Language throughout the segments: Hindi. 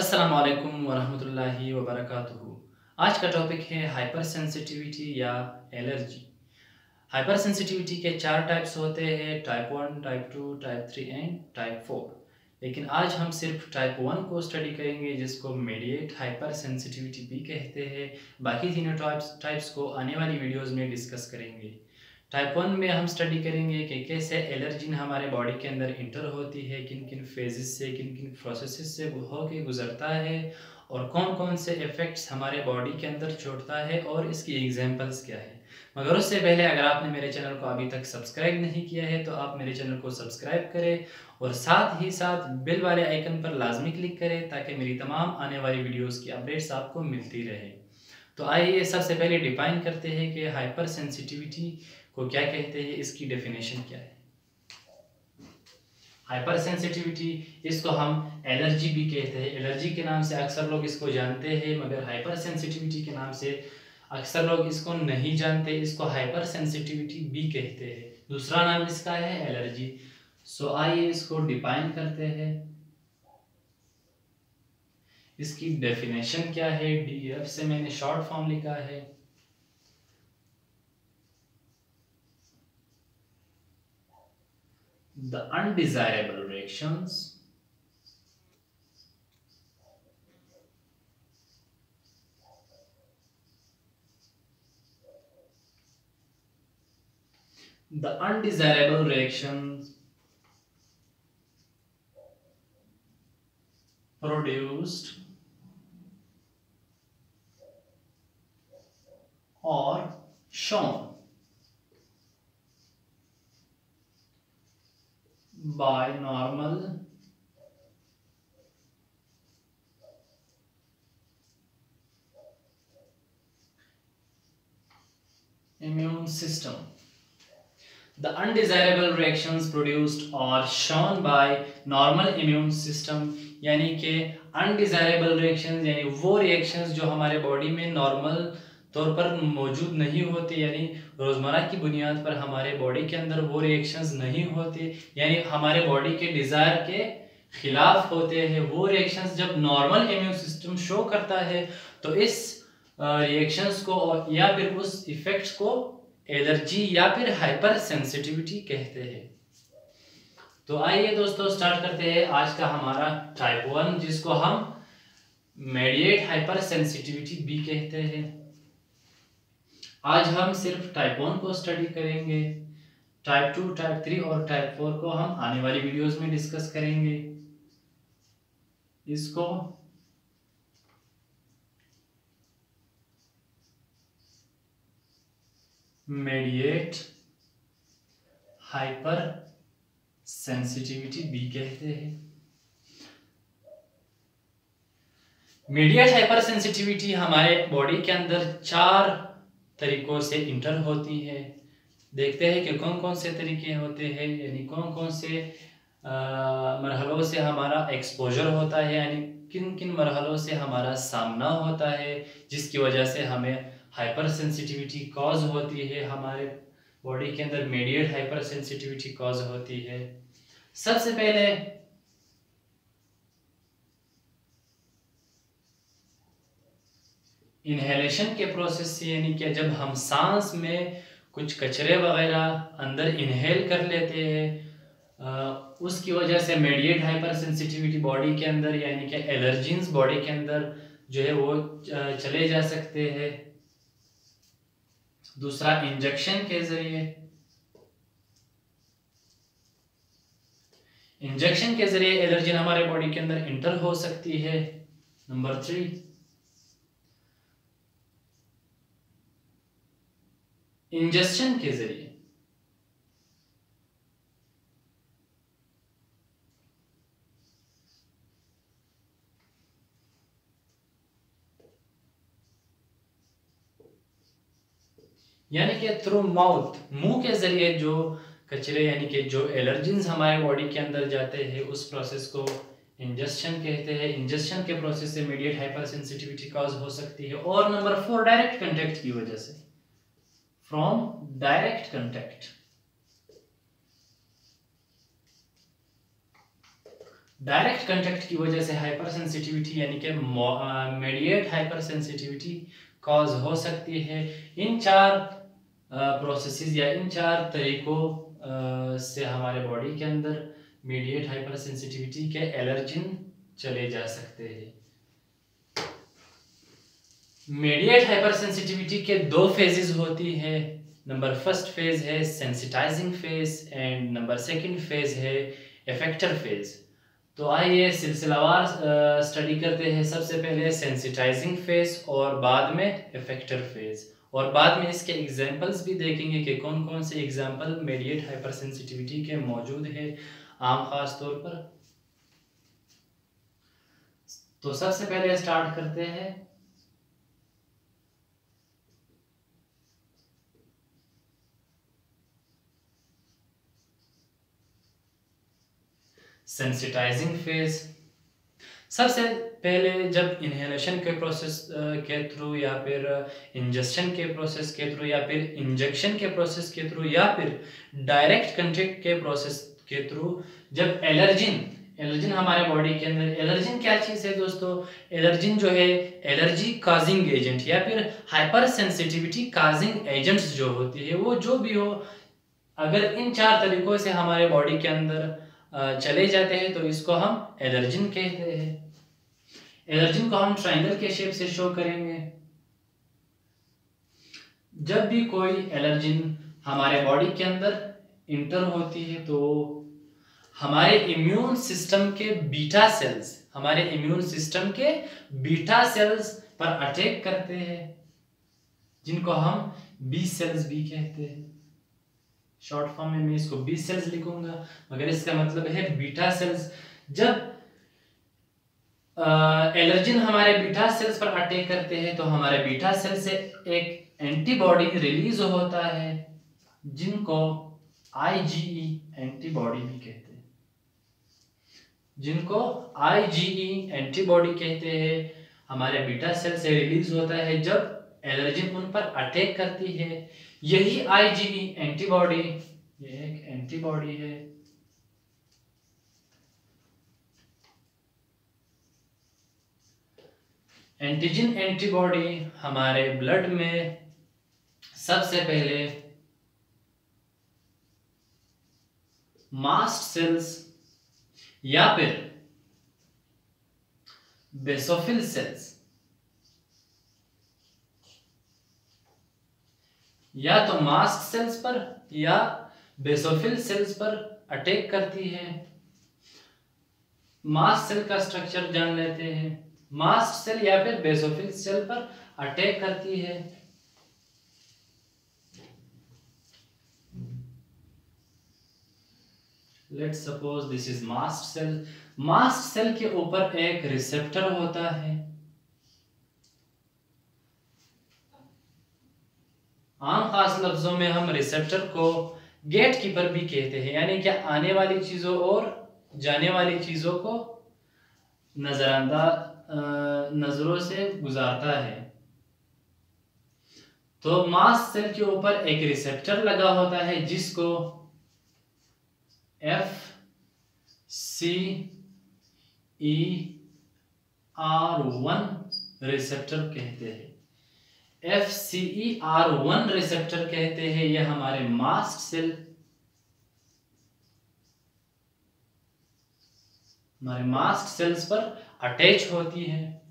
अस्सलाम वालेकुम वरहमतुल्लाहि वबरकातुहू। आज का टॉपिक है हाइपर सेंसिटिविटी या एलर्जी। हाइपर सेंसिटिविटी के चार टाइप्स होते हैं, type 1, type 2, type 3 and type 4। लेकिन आज हम सिर्फ टाइप 1 को स्टडी करेंगे, जिसको मीडिएट हाइपर सेंसिटिविटी भी कहते हैं। बाकी तीनों टाइप्स को आने वाली वीडियोज़ में डिस्कस करेंगे। टाइप 1 में हम स्टडी करेंगे कि कैसे एलर्जिन हमारे बॉडी के अंदर इंटर होती है, किन किन फेजेस से, किन किन प्रोसेसेस से होके गुजरता है और कौन कौन से इफ़ेक्ट्स हमारे बॉडी के अंदर छोड़ता है और इसकी एग्जांपल्स क्या है। मगर उससे पहले अगर आपने मेरे चैनल को अभी तक सब्सक्राइब नहीं किया है तो आप मेरे चैनल को सब्सक्राइब करें और साथ ही साथ बेल वाले आइकन पर लाजमी क्लिक करें ताकि मेरी तमाम आने वाली वीडियोज़ की अपडेट्स आपको मिलती रहे। तो आइए सबसे पहले डिफाइन करते हैं कि हाइपर सेंसिटिविटी को क्या कहते हैं, इसकी डेफिनेशन क्या है। हाइपर सेंसिटिविटी, इसको हम एलर्जी भी कहते हैं। एलर्जी के नाम से अक्सर लोग इसको जानते हैं, मगर हाइपर सेंसिटिविटी के नाम से अक्सर लोग इसको नहीं जानते। इसको हाइपर सेंसिटिविटी भी कहते हैं, दूसरा नाम इसका है एलर्जी। सो आइए इसको डिफाइन करते हैं। इसकी डेफिनेशन क्या है, डीएफ से मैंने शॉर्ट फॉर्म लिखा है। The undesirable reactions produced or shown by normal immune system. The undesirable reactions produced or shown by normal immune system, यानी कि अनडिजायरेबल रिएक्शंस यानी वो रिएक्शंस जो हमारे बॉडी में नॉर्मल तौर पर मौजूद नहीं होते, यानी रोज़मर्रा की बुनियाद पर हमारे बॉडी के अंदर वो रिएक्शंस नहीं होते, यानी हमारे बॉडी के डिज़ायर के खिलाफ होते हैं। वो रिएक्शंस जब नॉर्मल इम्यून सिस्टम शो करता है तो इस रिएक्शंस को या फिर उस इफेक्ट्स को एलर्जी या फिर हाइपर सेंसिटिविटी कहते हैं। तो आइए दोस्तों स्टार्ट करते हैं आज का हमारा टाइप 1, जिसको हम मीडिएट हाइपर सेंसिटिविटी भी कहते हैं। आज हम सिर्फ टाइप 1 को स्टडी करेंगे। टाइप 2, टाइप 3 और टाइप 4 को हम आने वाली वीडियोस में डिस्कस करेंगे। इसको मीडिएट हाइपर सेंसिटिविटी भी कहते हैं। मीडिएट हाइपर सेंसिटिविटी हमारे बॉडी के अंदर 4 तरीकों से इंटर होती है। देखते हैं कि कौन कौन से तरीके होते हैं, यानी कौन कौन से मरहलों से हमारा एक्सपोजर होता है, यानी किन किन मरहलों से हमारा सामना होता है जिसकी वजह से हमें हाइपर सेंसिटिविटी कॉज होती है, हमारे बॉडी के अंदर मीडिएट हाइपर सेंसिटिविटी कॉज होती है। सबसे पहले इनहेलेशन के प्रोसेस से, यानी कि जब हम सांस में कुछ कचरे वगैरह अंदर इनहेल कर लेते हैं, उसकी वजह से मीडिएट हाइपर सेंसिटिविटी बॉडी के अंदर यानी कि एलर्जीन्स बॉडी के अंदर जो है वो चले जा सकते हैं। दूसरा, इंजेक्शन के जरिए, इंजेक्शन के जरिए एलर्जिन हमारे बॉडी के अंदर इंटर हो सकती है। नंबर 3, इंजेक्शन के जरिए। यानी कि थ्रू माउथ, मुंह के जरिए जो कचरे यानी कि जो एलर्जिन्स हमारे बॉडी के अंदर जाते हैं उस प्रोसेस को इंजेक्शन कहते हैं। इंजेक्शन के प्रोसेस से मीडिएट हाइपर सेंसिटिविटी कॉज हो सकती है। और नंबर 4, डायरेक्ट कंटेक्ट की वजह से, from direct contact. Direct contact की वजह से हाइपर सेंसिटिविटी यानी कि मीडिएट हाइपर सेंसिटिविटी कॉज हो सकती है। इन चार प्रोसेसेस या इन चार तरीकों से हमारे बॉडी के अंदर मीडिएट हाइपर सेंसिटिविटी के एलर्जिन चले जा सकते हैं। मीडिएट हाइपर सेंसिटिविटी के दो फेजेस होती है। नंबर फर्स्ट फेज है sensitising phase and number second phase है इफेक्टर फेज। तो आइए सिलसिलावार स्टडी करते हैं। सबसे पहले सेंसिटाइजिंग फेज और बाद में इफेक्टर फेज, और बाद में इसके एग्जांपल्स भी देखेंगे कि कौन कौन से एग्जांपल मीडिएट हाइपर सेंसिटिविटी के मौजूद है आम खास तौर पर। तो सबसे पहले स्टार्ट करते हैं सेंसिटाइजिंग फेज। सबसे पहले जब इनहेलेशन के प्रोसेस के थ्रू या फिर इंजेक्शन के प्रोसेस के थ्रू या फिर इंजेक्शन के प्रोसेस के थ्रू या फिर डायरेक्ट कंटेक्ट के प्रोसेस के थ्रू जब एलर्जिन हमारे बॉडी के अंदर, एलर्जिन क्या चीज़ है दोस्तों? एलर्जिन जो है एलर्जी काजिंग एजेंट या फिर हाइपर सेंसिटिविटी काजिंग एजेंट्स जो होती है, वो जो भी हो, अगर इन चार तरीकों से हमारे बॉडी के अंदर चले जाते हैं तो इसको हम एलर्जिन कहते हैं। एलर्जिन को हम ट्रायंगल के शेप से शो करेंगे। जब भी कोई एलर्जिन हमारे बॉडी के अंदर इंटर होती है तो हमारे इम्यून सिस्टम के बीटा सेल्स पर अटैक करते हैं, जिनको हम बी सेल्स भी कहते हैं। शॉर्ट फॉर्म में मैं इसको बी सेल्स लिखूंगा, मगर इसका मतलब है बीटा सेल्स। जब एलर्जिन हमारे बीटा सेल्स पर अटैक करते हैं तो हमारे बीटा सेल से एक एंटीबॉडी रिलीज होता है, जिनको आईजीई एंटीबॉडी भी कहते हैं। हमारे बीटा सेल से रिलीज होता है जब एलर्जिन उन पर अटैक करती है। यही आईजीई एंटीबॉडी, ये एक एंटीबॉडी है, एंटीजन एंटीबॉडी हमारे ब्लड में सबसे पहले मास्ट सेल्स या फिर बेसोफिल सेल्स, या तो मास्ट सेल्स पर या बेसोफिल सेल्स पर अटैक करती है। मास्ट सेल का स्ट्रक्चर जान लेते हैं। मास्ट सेल या फिर बेसोफिल सेल पर अटैक करती है। Let's suppose this is mast cell. Mast cell के ऊपर एक रिसेप्टर होता है। आम खास लफ्जों में हम रिसेप्टर को गेट कीपर भी कहते हैं, यानी कि आने वाली चीजों और जाने वाली चीजों को नजरों से गुजारता है। तो मास्ट सेल के ऊपर एक रिसेप्टर लगा होता है जिसको FCER1 रिसेप्टर कहते हैं। FCER1 रिसेप्टर कहते हैं। यह हमारे मास्ट सेल्स पर अटैच होती है।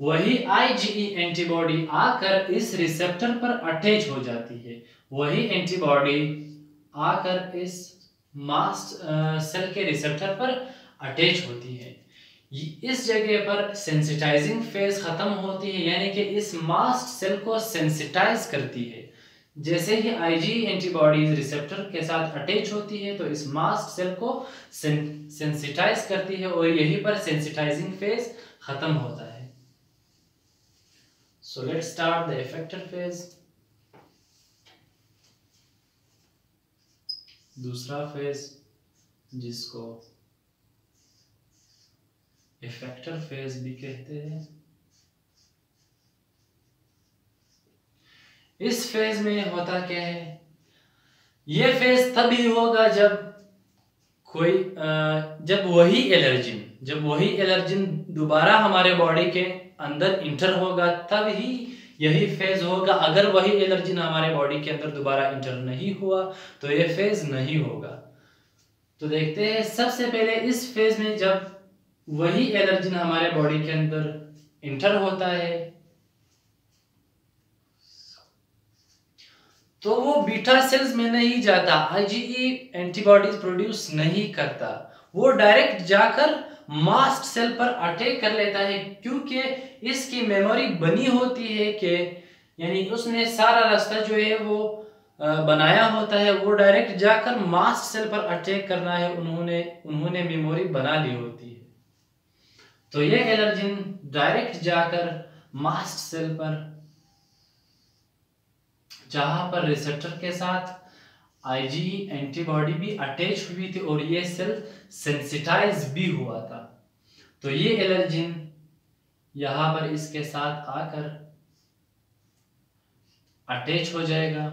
वही आईजीई एंटीबॉडी आकर इस रिसेप्टर पर अटैच हो जाती है। वही एंटीबॉडी आकर इस मास्ट सेल के रिसेप्टर पर अटैच होती है। इस जगह पर सेंसिटाइजिंग फेज खत्म होती है, यानी कि इस मास्ट सेल को सेंसिटाइज करती है। जैसे ही आईजीई एंटीबॉडीज रिसेप्टर के साथ अटैच होती है तो इस मास्ट सेल को सेंसिटाइज करती है और यहीं पर सेंसिटाइजिंग फेज खत्म होता है। So let's start the effector phase. दूसरा फेज जिसको इफेक्टर फेज भी कहते हैं। इस फेज में होता क्या है? यह फेज तभी होगा जब जब वही एलर्जिन दोबारा हमारे बॉडी के अंदर इंटर होगा तब ही यही फेज होगा। अगर वही एलर्जिन हमारे बॉडी के अंदर दोबारा इंटर नहीं हुआ तो ये फेज नहीं होगा। तो देखते हैं सबसे पहले इस फेज में जब वही एलर्जिन हमारे बॉडी के अंदर इंटर होता है तो वो बीटा सेल्स में नहीं जाता, आईजीई एंटीबॉडीज प्रोड्यूस नहीं करता, वो डायरेक्ट जाकर मास्ट सेल पर अटैक कर लेता है, क्योंकि इसकी मेमोरी बनी होती है कि यानी उसने सारा रास्ता जो है वो बनाया होता है, वो डायरेक्ट जाकर मास्ट सेल पर अटैक करना है, उन्होंने मेमोरी बना ली होती है। तो ये एलर्जिन डायरेक्ट जाकर मास्ट सेल पर, जहां पर रिसेप्टर के साथ आईजीई एंटीबॉडी भी अटैच हुई थी और ये सेल सेंसिटाइज भी हुआ था, तो ये एलर्जिन यहां पर इसके साथ आकर अटैच हो जाएगा।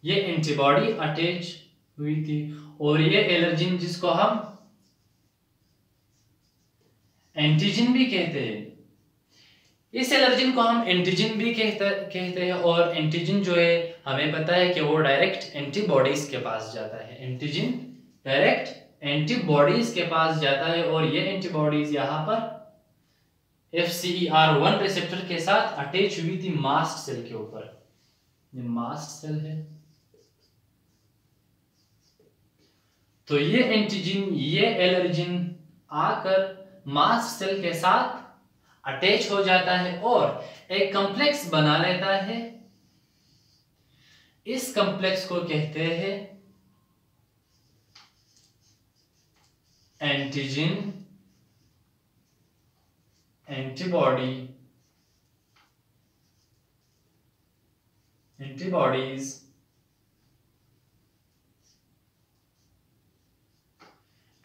ये एंटीबॉडी अटैच हुई थी और ये एलर्जिन जिसको हम एंटीजन भी कहते हैं, इस एलर्जिन को हम एंटीजन भी कहते हैं। और एंटीजन जो है हमें पता है कि वो डायरेक्ट एंटीबॉडीज के पास जाता है, एंटीजन डायरेक्ट एंटीबॉडीज के पास जाता है और ये एंटीबॉडीज यहाँ पर FcER1 रिसेप्टर के साथ अटैच हुई थी मास्ट सेल के ऊपर। ये मास्ट सेल है, तो ये एंटीजन, ये एलर्जिन आकर मास्ट सेल के साथ अटैच हो जाता है और एक कॉम्प्लेक्स बना लेता है। इस कॉम्प्लेक्स को कहते हैं antigen antibodies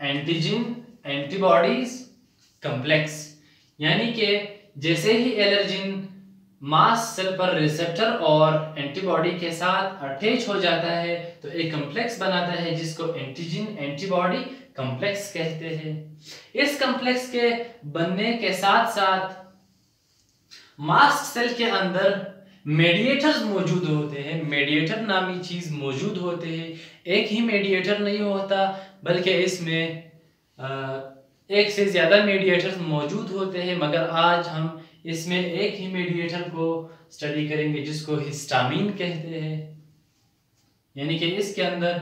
antigen antibodies complex. यानी कि जैसे ही एलर्जिन मास्ट सेल पर रिसेप्टर और एंटीबॉडी के साथ अटैच हो जाता है तो एक कॉम्प्लेक्स बनाता है जिसको एंटीजन एंटीबॉडी कॉम्प्लेक्स कहते हैं। इस कॉम्प्लेक्स के बनने के साथ साथ मास्ट सेल के अंदर मेडिएटर्स मौजूद होते हैं, मेडिएटर नामी चीज मौजूद होते हैं। एक ही मेडिएटर नहीं होता बल्कि इसमें एक से ज्यादा मेडिएटर्स मौजूद होते हैं, मगर आज हम इसमें एक ही मेडिएटर को स्टडी करेंगे जिसको हिस्टामीन कहते हैं। यानी कि इसके अंदर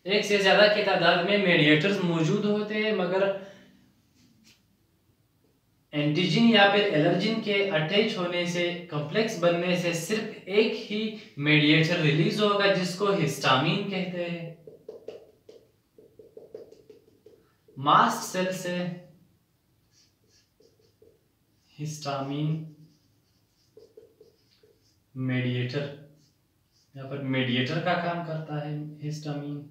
एक से ज्यादा की तादाद में मेडिएटर्स मौजूद होते हैं, मगर एंटीजन या फिर एलर्जिन के अटैच होने से, कॉम्प्लेक्स बनने से सिर्फ एक ही मेडिएटर रिलीज होगा जिसको हिस्टामीन कहते हैं। मास्ट सेल से हिस्टामीन मेडिएटर, यहाँ पर मेडिएटर का काम करता है हिस्टामीन।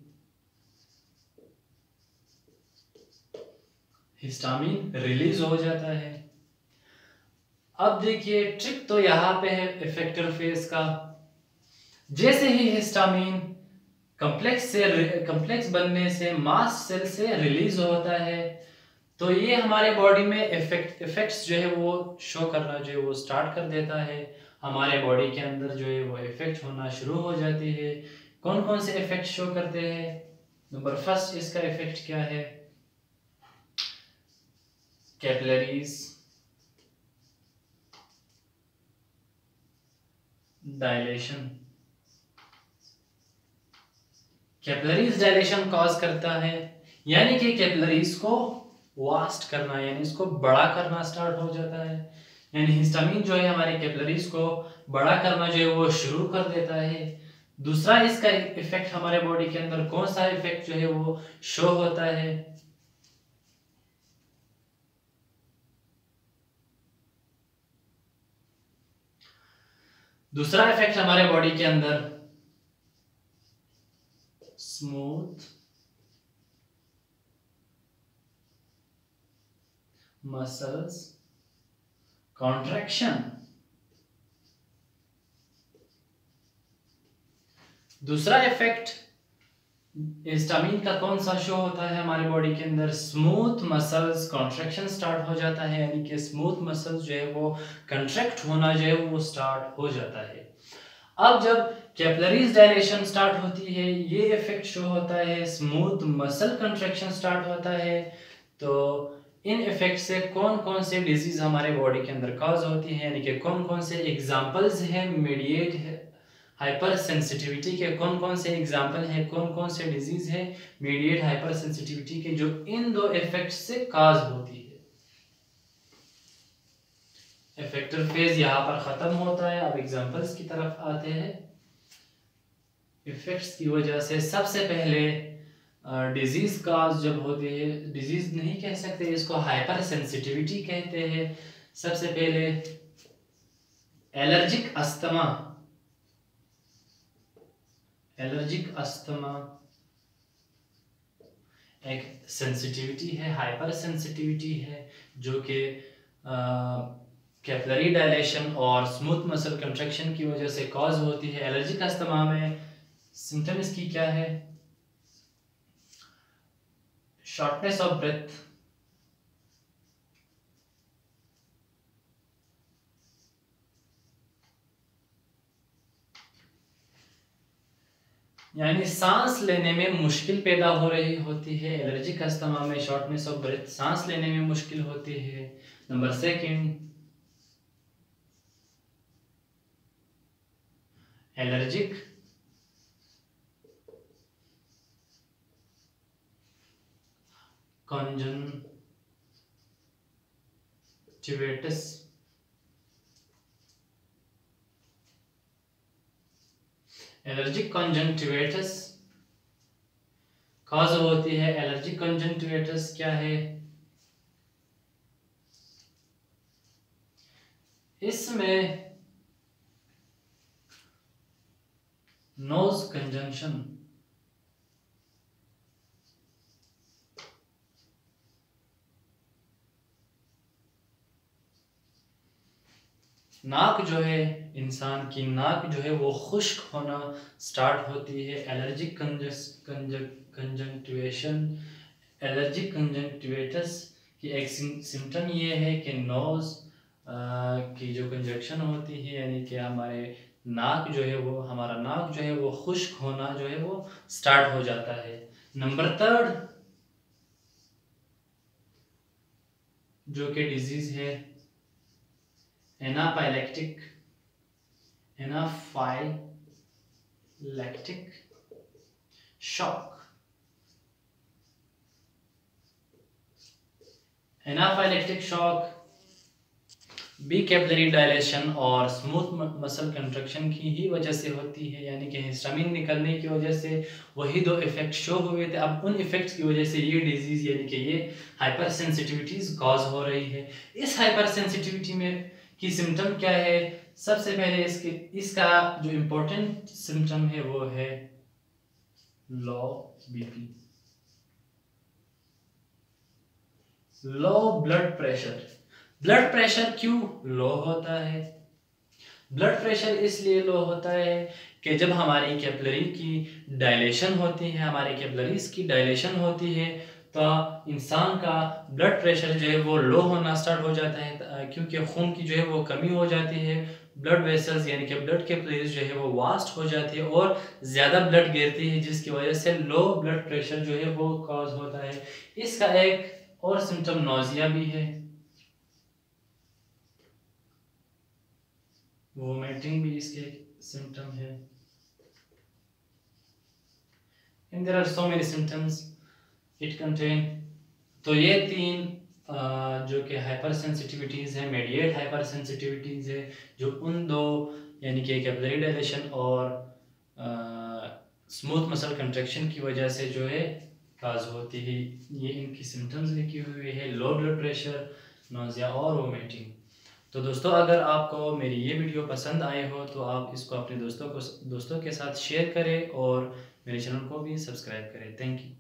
हिस्टामीन रिलीज हो जाता है। अब देखिए ट्रिक तो यहाँ पे है इफेक्टर फेज का। जैसे ही हिस्टामीन कॉम्प्लेक्स बनने से मास्ट सेल से रिलीज होता है तो ये हमारे बॉडी में इफेक्ट्स जो है वो शो करना जो है वो स्टार्ट कर देता है। हमारे बॉडी के अंदर जो है वो इफेक्ट होना शुरू हो जाती है। कौन कौन से इफेक्ट शो करते हैं? नंबर फर्स्ट इसका इफेक्ट क्या है? Capillaries dilation. Capillaries dilation cause करता है, यानी कि कैपिलरीज को वास्ट करना, यानी इसको बड़ा करना स्टार्ट हो जाता है। यानी हिस्टामीन जो है हमारे कैपिलरीज को बड़ा करना जो है वो शुरू कर देता है। दूसरा इसका इफेक्ट हमारे बॉडी के अंदर कौन सा इफेक्ट जो है वो शो होता है? दूसरा इफेक्ट हमारे बॉडी के अंदर स्मूथ मसल्स कॉन्ट्रैक्शन। दूसरा इफेक्ट हिस्टामिन का कौन सा शो होता है हमारे बॉडी के अंदर, स्मूथ मसल्स कॉन्ट्रैक्शन स्टार्ट हो जाता है, यानी कि स्मूथ मसल्स जो है वो कंट्रैक्ट होना जो है वो स्टार्ट हो जाता है। अब जब कैपिलरीज डायलेशन स्टार्ट होती है, ये इफेक्ट शो होता है, स्मूथ मसल कंट्रैक्शन स्टार्ट होता है। तो इन इफेक्ट से कौन कौन से डिजीज हमारे बॉडी के अंदर कॉज होती है, यानी कि कौन कौन से एग्जांपल्स हैं मीडिएट हाइपर सेंसिटिविटी के, कौन कौन से एग्जाम्पल हैं, कौन कौन से डिजीज है मीडिएट हाइपर सेंसिटिविटी के जो इन दो इफेक्ट से काज होती है। इफेक्टर फेज यहाँ पर खत्म होता है। अब एग्जांपल्स की तरफ आते हैं। इफेक्ट्स की वजह से सबसे पहले डिजीज काज जब होती है, डिजीज नहीं कह सकते इसको, हाइपर सेंसिटिविटी कहते हैं। सबसे पहले एलर्जिक अस्थमा, एलर्जिक अस्थमा एक सेंसिटिविटी है, हाइपर सेंसिटिविटी है, जो कि कैपिलरी डायलेशन और स्मूथ मसल कंट्रैक्शन की वजह से कॉज होती है। एलर्जिक अस्थमा में सिम्टम इसकी क्या है, शॉर्टनेस ऑफ ब्रेथ, यानी सांस लेने में मुश्किल पैदा हो रही होती है। एलर्जिक अस्थमा में शॉर्टनेस ऑफ ब्रेथ, सांस लेने में मुश्किल होती है। Number second, allergic conjunctivitis, allergic conjunctivitis cause होती है। एलर्जिक कंजंक्टिविटिस क्या है, इसमें नोज कंजंक्शन, नाक जो है, इंसान की नाक जो है वो खुश्क होना स्टार्ट होती है। एलर्जिक कंजंक्टिवेशन, एलर्जिक कंजंक्टिविटिस की एक सिम्टम ये है कि नोज की जो कंजक्शन होती है, यानी कि हमारे नाक जो है वो, हमारा नाक जो है वो खुश्क होना जो है वो स्टार्ट हो जाता है। नंबर थर्ड जो कि डिजीज है anaphylactic, anaphylactic shock, anaphylactic shock be capillary dilation और स्मूथ मसल कंट्रक्शन की ही वजह से होती है, यानी कि हिस्टामिन निकलने की वजह से वही दो इफेक्ट शो हुए थे। अब उन इफेक्ट्स की वजह से ये डिजीज यानी कि ये हाइपर सेंसिटिविटीज कॉज हो रही है। इस हाइपर सेंसिटिविटी में की सिम्टम क्या है, सबसे पहले इसका जो इम्पोर्टेंट सिम्टम है वो है लो BP, low blood pressure. Blood pressure क्यों लो होता है, ब्लड प्रेशर इसलिए लो होता है कि जब हमारी कैपिलरी की डायलेशन होती है, हमारी कैपिलरीज की डायलेशन होती है, तो इंसान का ब्लड प्रेशर जो है वो लो होना स्टार्ट हो जाता है, क्योंकि खून की जो है वो कमी हो जाती है। ब्लड वेसल्स यानी कि ब्लड कैपिलरीज जो है वो वास्ट हो जाती है और ज़्यादा ब्लड गिरती है, जिसकी वजह से लो ब्लड प्रेशर जो है वो कॉज होता है। इसका एक और सिम्टम नोजिया भी है, वोमिटिंग भी इसके सिम्टम है, and there are so many symptoms it contain। तो ये तीन जो कि हाइपर सेंसिटिविटीज़ है, मीडिएट हाइपर सेंसिटिविटीज़ है, जो उन दो यानी कि कैपिलरी डायलेशन और स्मूथ मसल कंट्रैक्शन की वजह से जो है काज होती है। ये इनकी सिम्टम्स लिखी हुई है, लो ब्लड प्रेशर, नोजिया और वोमिटिंग। तो दोस्तों, अगर आपको मेरी ये वीडियो पसंद आए हो तो आप इसको अपने दोस्तों के साथ शेयर करें और मेरे चैनल को भी सब्सक्राइब करें। Thank you.